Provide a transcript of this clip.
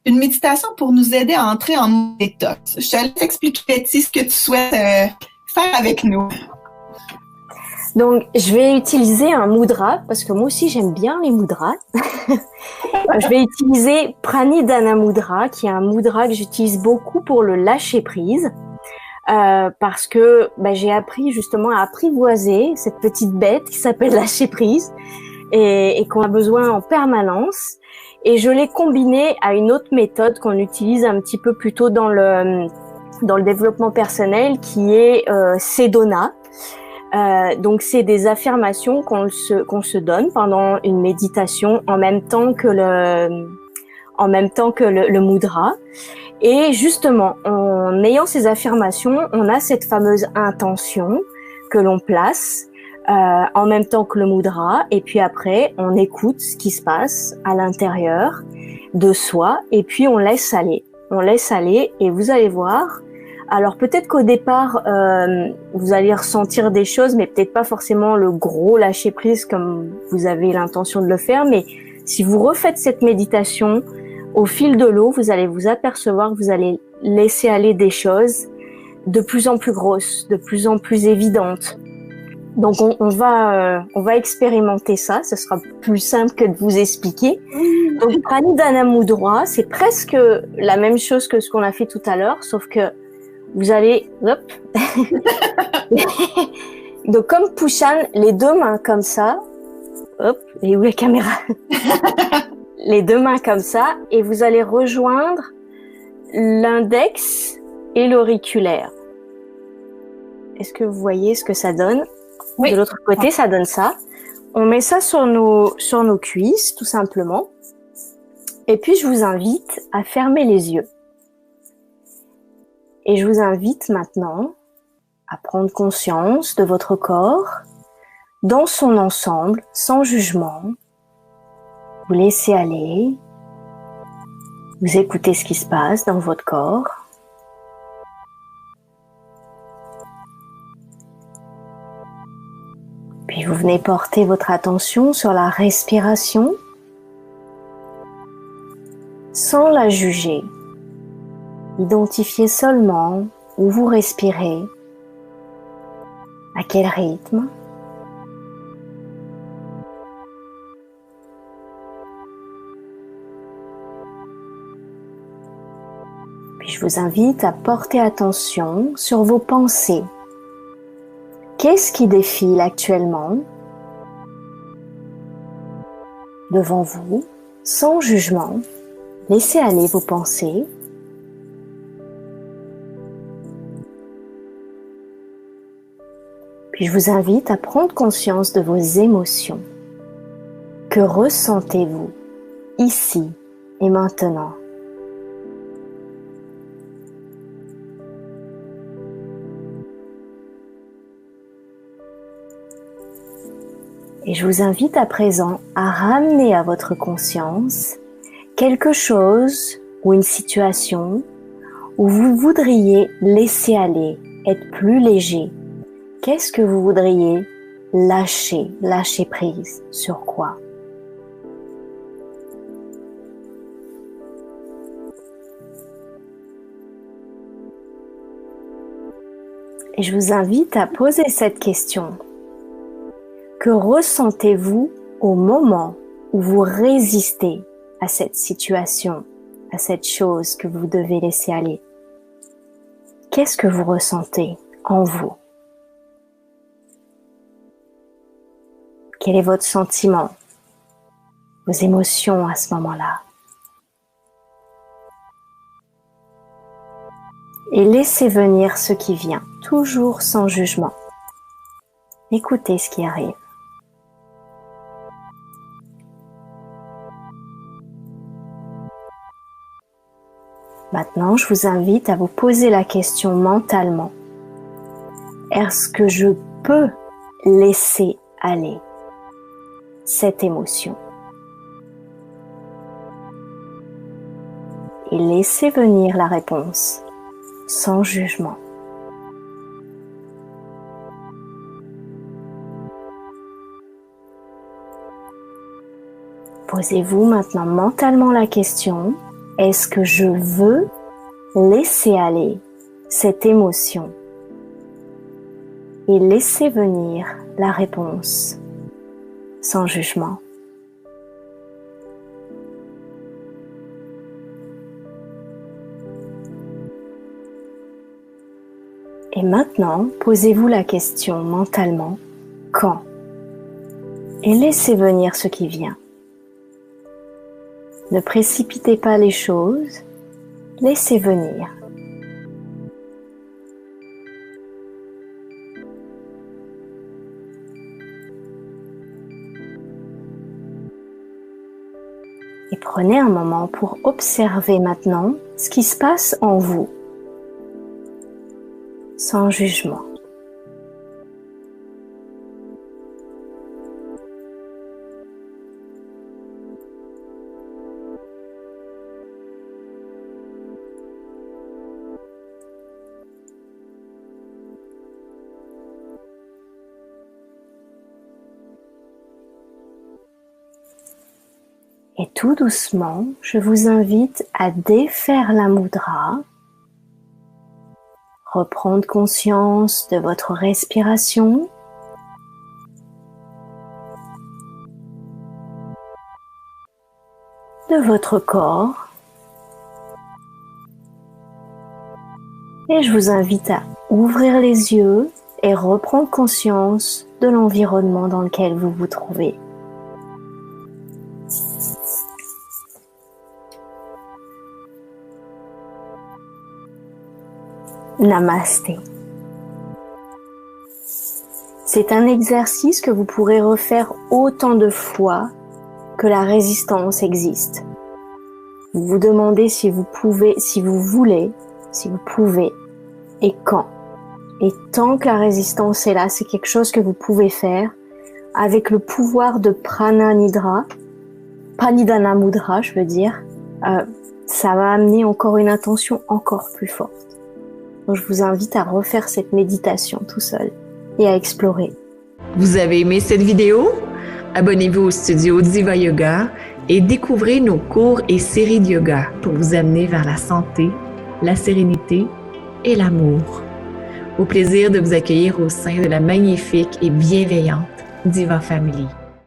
Une méditation pour nous aider à entrer en mode détox. Je te laisse expliquer, Betty, ce que tu souhaites faire avec nous. Donc, je vais utiliser un mudra, parce que moi aussi j'aime bien les mudras. Je vais utiliser Pranidhana Mudra, qui est un mudra que j'utilise beaucoup pour le lâcher prise. Parce que j'ai appris justement à apprivoiser cette petite bête qui s'appelle lâcher prise et qu'on a besoin en permanence. Et je l'ai combiné à une autre méthode qu'on utilise un petit peu plus tôt dans le développement personnel, qui est Sedona. Donc c'est des affirmations qu'on se donne pendant une méditation en même temps que le mudra. Et justement, en ayant ces affirmations, on a cette fameuse intention que l'on place en même temps que le mudra, et puis après, on écoute ce qui se passe à l'intérieur de soi, et puis on laisse aller. On laisse aller, et vous allez voir. Alors peut-être qu'au départ, vous allez ressentir des choses, mais peut-être pas forcément le gros lâcher prise comme vous avez l'intention de le faire. Mais si vous refaites cette méditation, au fil de l'eau, vous allez vous apercevoir que vous allez laisser aller des choses de plus en plus grosses, de plus en plus évidentes. Donc on va expérimenter ça. Ce sera plus simple que de vous expliquer. Donc Pranidhana Mudra, c'est presque la même chose que ce qu'on a fait tout à l'heure, sauf que vous allez, hop. Donc comme Pushan, les deux mains comme ça, hop, et où est la caméra? Les deux mains comme ça, et vous allez rejoindre l'index et l'auriculaire. Est-ce que vous voyez ce que ça donne? Oui. De l'autre côté, ça donne ça. On met ça sur nos cuisses, tout simplement. Et puis, je vous invite à fermer les yeux. Et je vous invite maintenant à prendre conscience de votre corps dans son ensemble, sans jugement. Vous laissez aller. Vous écoutez ce qui se passe dans votre corps. Puis vous venez porter votre attention sur la respiration sans la juger. Identifiez seulement où vous respirez, à quel rythme. Puis je vous invite à porter attention sur vos pensées. Qu'est-ce qui défile actuellement devant vous, sans jugement? Laissez aller vos pensées. Puis je vous invite à prendre conscience de vos émotions. Que ressentez-vous ici et maintenant? Et je vous invite à présent à ramener à votre conscience quelque chose ou une situation où vous voudriez laisser aller, être plus léger. Qu'est-ce que vous voudriez lâcher prise? Sur quoi? Et je vous invite à poser cette question. Que ressentez-vous au moment où vous résistez à cette situation, à cette chose que vous devez laisser aller? Qu'est-ce que vous ressentez en vous? Quel est votre sentiment, vos émotions à ce moment-là? Et laissez venir ce qui vient, toujours sans jugement. Écoutez ce qui arrive. Maintenant, je vous invite à vous poser la question mentalement. Est-ce que je peux laisser aller cette émotion? Et laissez venir la réponse sans jugement. Posez-vous maintenant mentalement la question, est-ce que je veux laisser aller cette émotion et laisser venir la réponse sans jugement? Et maintenant, posez-vous la question mentalement, quand? Et laissez venir ce qui vient. Ne précipitez pas les choses, laissez venir. Et prenez un moment pour observer maintenant ce qui se passe en vous, sans jugement. Et tout doucement, je vous invite à défaire la mudra, reprendre conscience de votre respiration, de votre corps, et je vous invite à ouvrir les yeux et reprendre conscience de l'environnement dans lequel vous vous trouvez. Namasté. C'est un exercice que vous pourrez refaire autant de fois que la résistance existe. Vous vous demandez si vous pouvez, si vous voulez, si vous pouvez et quand. Et tant que la résistance est là, c'est quelque chose que vous pouvez faire avec le pouvoir de Prana Nidra, Pranidhana Mudra, je veux dire. Ça va amener encore une intention encore plus forte. Donc, je vous invite à refaire cette méditation tout seul et à explorer. Vous avez aimé cette vidéo? Abonnez-vous au studio Diva Yoga et découvrez nos cours et séries de yoga pour vous amener vers la santé, la sérénité et l'amour. Au plaisir de vous accueillir au sein de la magnifique et bienveillante Diva Family.